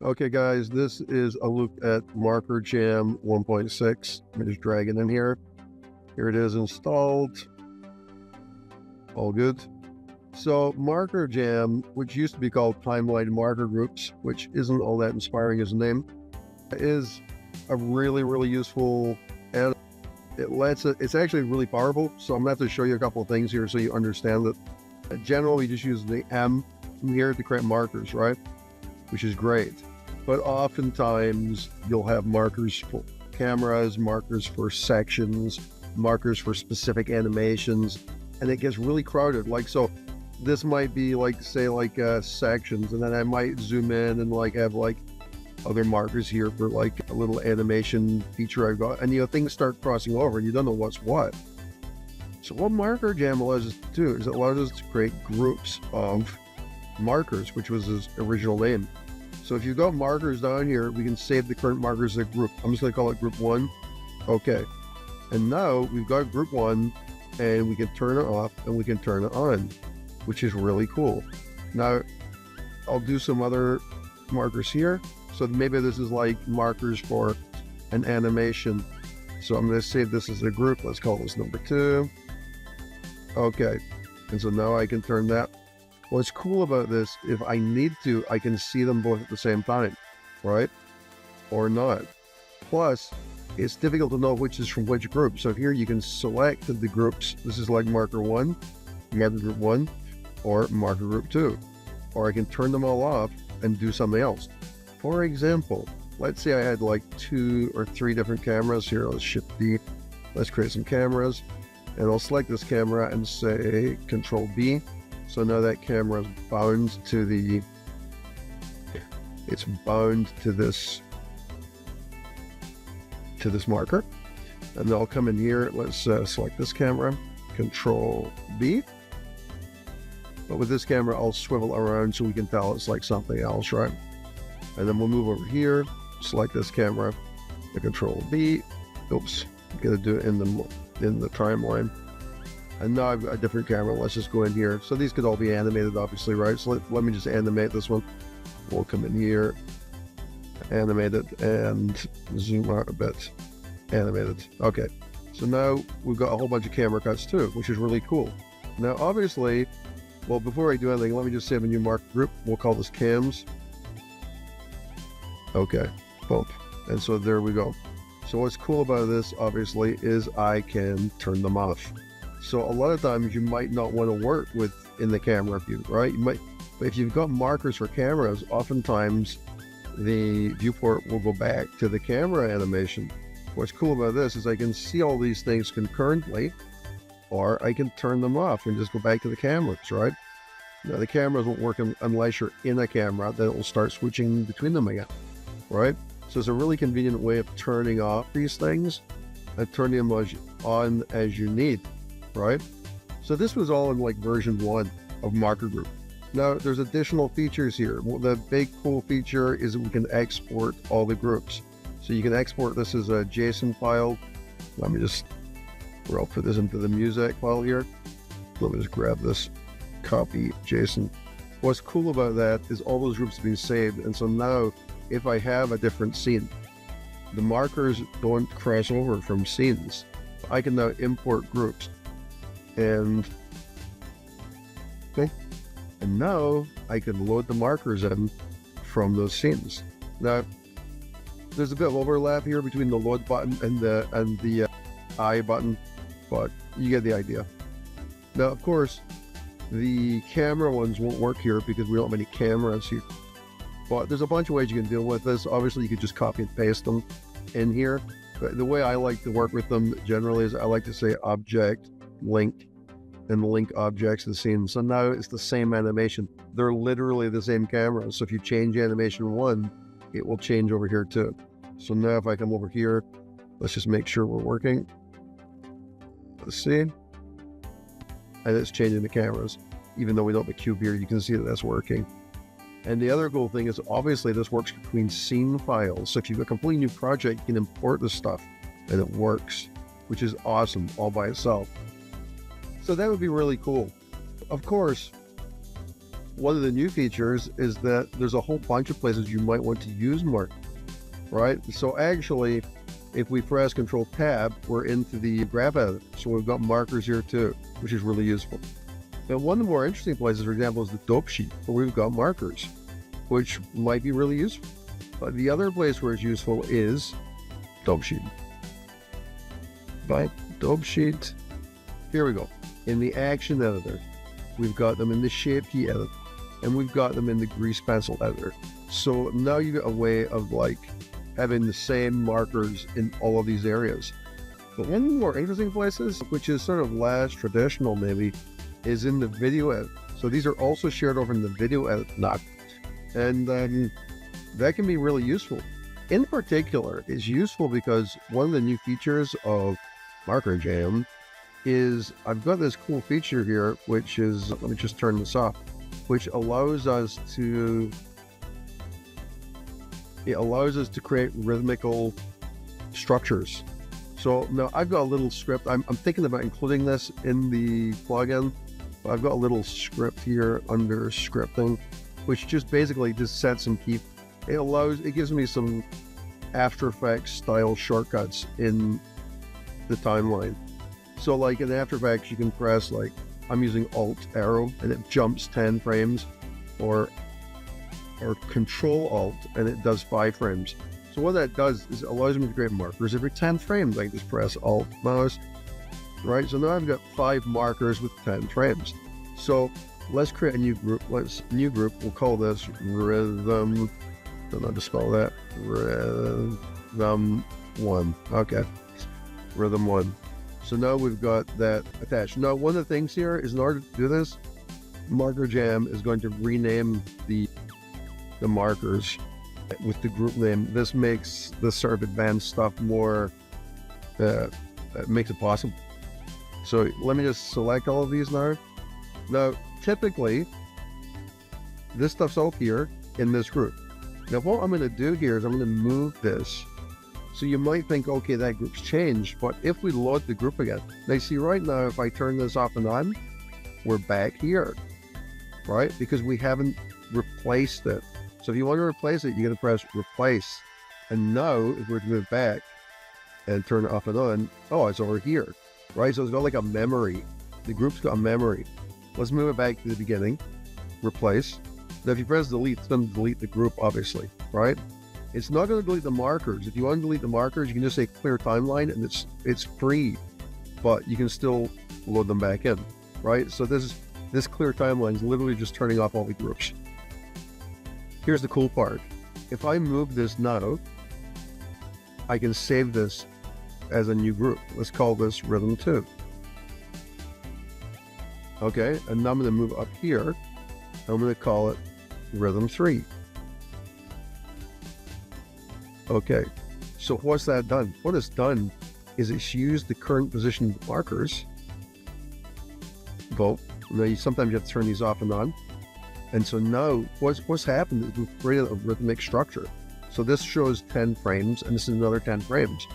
Okay, guys, this is a look at MarkerJam 1.6. Let me just drag it in here. Here it is installed. All good. So MarkerJam, which used to be called Timeline Marker Groups, which isn't all that inspiring as a name, is a really useful, and it's actually really powerful. So I'm gonna have to show you a couple of things here so you understand that. Generally, we just use the M from here to create markers, right? Which is great. But oftentimes you'll have markers for cameras, markers for sections, markers for specific animations, and it gets really crowded. Like, so this might be like, say, like sections, and then I might zoom in and like have like other markers here for like a little animation feature I've got, and things start crossing over and you don't know what's what. So what MarkerJam allows us to do is it allows us to create groups of markers, which was his original name. So if you've got markers down here, we can save the current markers as a group. I'm just going to call it group 1. Okay. And now we've got group 1, and we can turn it off and we can turn it on, which is really cool. Now, I'll do some other markers here. So maybe this is like markers for an animation. So I'm going to save this as a group. Let's call this number 2. Okay. And so now I can turn that. What's cool about this, if I need to, I can see them both at the same time, right? Or not. Plus, it's difficult to know which is from which group. So here you can select the groups. This is like marker 1, marker group 1, or marker group 2. Or I can turn them all off and do something else. For example, let's say I had like 2 or 3 different cameras here. Let's shift D. Let's create some cameras. And I'll select this camera and say Control B. So now that camera is bound to this marker. And then I'll come in here, let's select this camera, Control B. But with this camera, I'll swivel around so we can tell it's like something else, right? And then we'll move over here, select this camera, the Control B. Oops, I'm gonna do it in the timeline. And now I've got a different camera. Let's just go in here. So these could all be animated, obviously, right? So let me just animate this one. We'll come in here, animate it, and zoom out a bit. Animate it. Okay. So now we've got a whole bunch of camera cuts too, which is really cool. Now, obviously, well, before I do anything, let me just save a new marker group. We'll call this cams. Okay. Boom. And so there we go. So what's cool about this, obviously, is I can turn them off. So a lot of times you might not want to work with in the camera view, right? But if you've got markers for cameras, oftentimes the viewport will go back to the camera animation. What's cool about this is I can see all these things concurrently, or I can turn them off and just go back to the cameras, right? Now the cameras won't work unless you're in a camera, then it will start switching between them again, right? So it's a really convenient way of turning off these things and turning them on as you need. Right? So this was all in like version 1 of Marker Group. Now there's additional features here. Well, the big cool feature is that we can export all the groups. So you can export this as a JSON file. Let me just, or I'll put this into the music file here. Let me just grab this, copy JSON. What's cool about that is all those groups have been saved. And so now if I have a different scene, the markers don't cross over from scenes. I can now import groups. And okay, and now I can load the markers in from those scenes. Now there's a bit of overlap here between the load button and the I button, but you get the idea. Now, of course, the camera ones won't work here because we don't have any cameras here. But there's a bunch of ways you can deal with this. Obviously, you could just copy and paste them in here. But the way I like to work with them generally is I like to say object link and link objects to the scene. So now it's the same animation. They're literally the same camera. So if you change animation 1, it will change over here too. So now if I come over here, let's just make sure we're working. Let's see. And it's changing the cameras. Even though we don't have a cube here, you can see that that's working. And the other cool thing is obviously this works between scene files. So if you've got a completely new project, you can import this stuff and it works, which is awesome all by itself. So that would be really cool. Of course, one of the new features is that there's a whole bunch of places you might want to use mark, right? So actually, if we press Control Tab, we're into the graph editor. So we've got markers here too, which is really useful. And one of the more interesting places, for example, is the Dopesheet, where we've got markers, which might be really useful. But the other place where it's useful is Dopesheet. Right, Dopesheet. Here we go. In the action editor, we've got them in the shape key editor, and we've got them in the grease pencil editor. So now you get a way of like having the same markers in all of these areas. But one of the more interesting places, which is sort of less traditional maybe, is in the video edit. So these are also shared over in the video edit now. And that can be really useful. In particular, it's useful because one of the new features of MarkerJam is I've got this cool feature here, which is, let me just turn this off, which allows us to create rhythmical structures. So now I've got a little script. I'm thinking about including this in the plugin, but I've got a little script here under scripting, which just basically just sets some key. It gives me some After Effects style shortcuts in the timeline. So like in After Effects, you can press like, I'm using Alt arrow and it jumps 10 frames, or Control Alt and it does 5 frames. So what that does is it allows me to create markers every 10 frames. I can just press Alt mouse, right? So now I've got 5 markers with 10 frames. So let's create a new group. We'll call this Rhythm. Don't know how to spell that. Rhythm 1. Okay. Rhythm 1. So now we've got that attached. Now, one of the things here is in order to do this, MarkerJam is going to rename the markers with the group name. This makes this sort of advanced stuff more, makes it possible. So let me just select all of these now. Now, typically, this stuff's out here in this group. Now, what I'm going to do here is I'm going to move this. So you might think, okay, that group's changed, but if we load the group again, now see right now, if I turn this off and on, we're back here, right? Because we haven't replaced it. So if you want to replace it, you're going to press replace. And now, if we're to move back and turn it off and on, oh, it's over here, right? So it's got like a memory. The group's got a memory. Let's move it back to the beginning, replace. Now, if you press delete, it's going to delete the group, obviously, right? It's not going to delete the markers. If you want to delete the markers, you can just say clear timeline and it's free, but you can still load them back in, right? So this clear timeline is literally just turning off all the groups. Here's the cool part. If I move this now, I can save this as a new group. Let's call this Rhythm 2. Okay, and now I'm going to move up here. I'm going to call it Rhythm 3. Okay, so what's that done? What it's done is it's used the current position of the markers. Now, sometimes you have to turn these off and on. And so now what's happened is we've created a rhythmic structure. So this shows 10 frames and this is another 10 frames.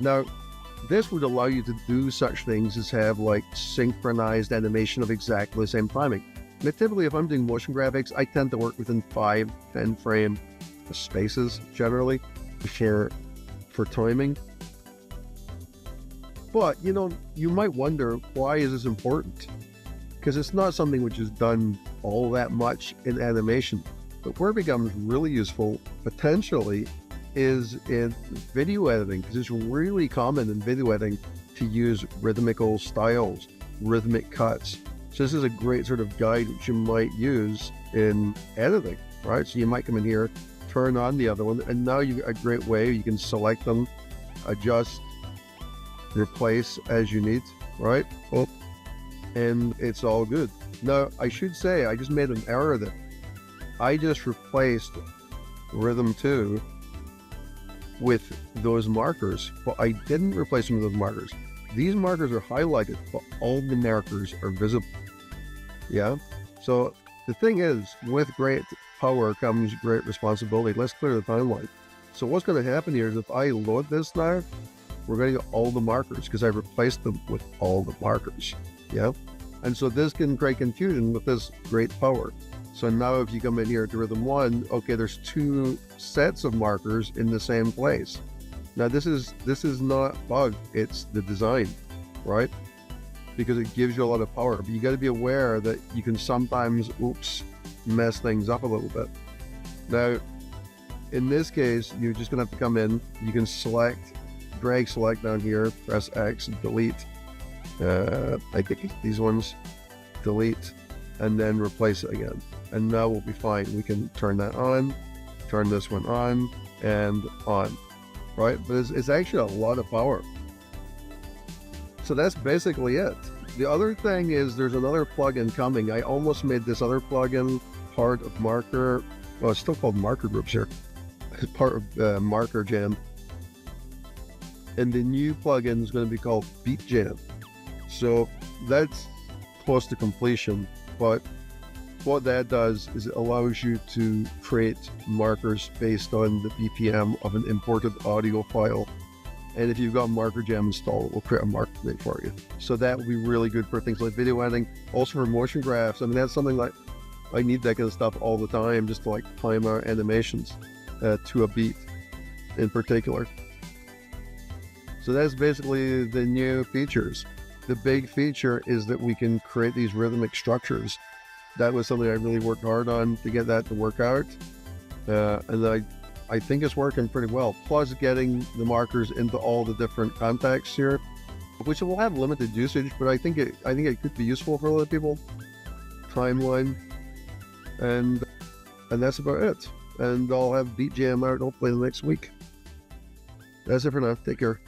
Now, this would allow you to do such things as have like synchronized animation of exactly the same timing. Now, typically, if I'm doing motion graphics, I tend to work within 5-10 frame spaces generally for timing. But, you know, you might wonder, why is this important? Because it's not something which is done all that much in animation. But where it becomes really useful, potentially, is in video editing, because it's really common in video editing to use rhythmical styles, rhythmic cuts. So this is a great sort of guide which you might use in editing, right? So you might come in here, turn on the other one, and now you get a great way. You can select them, adjust, replace as you need, right? Oh, and it's all good. Now, I should say, I just made an error there. I just replaced Rhythm 2 with those markers, but I didn't replace them with those markers. These markers are highlighted, but all the markers are visible. Yeah? So the thing is, with great power comes great responsibility. Let's clear the timeline. So what's going to happen here is if I load this now, we're going to get all the markers because I replaced them with all the markers. Yeah? And so this can create confusion with this great power. So now if you come in here to rhythm 1, okay, there's 2 sets of markers in the same place. Now this is not bug, it's the design, right? Because it gives you a lot of power, but you got to be aware that you can sometimes, mess things up a little bit. Now, in this case, you're just gonna have to come in, you can drag select down here, press X, delete, I think these ones, delete, and then replace it again. And now we'll be fine. We can turn that on, turn this one on, and on, right? But it's actually a lot of power. So that's basically it. The other thing is there's another plugin coming. I almost made this other plugin part of Marker. Well, it's still called Marker Groups here. It's part of MarkerJam. And the new plugin is going to be called BeatJam. So that's close to completion. But what that does is it allows you to create markers based on the BPM of an imported audio file. And if you've got MarkerJam installed, it will create a marker rate for you. So that will be really good for things like video editing, also for motion graphs. I mean, that's something like I need that kind of stuff all the time, just to like time our animations to a beat in particular. So that's basically the new features. The big feature is that we can create these rhythmic structures. That was something I really worked hard on to get that to work out. And I think it's working pretty well. Plus getting the markers into all the different contexts here, which will have limited usage, but I think it could be useful for a lot of people. Timeline, and that's about it. And I'll have BeatJam out hopefully the next week. That's it for now. Take care.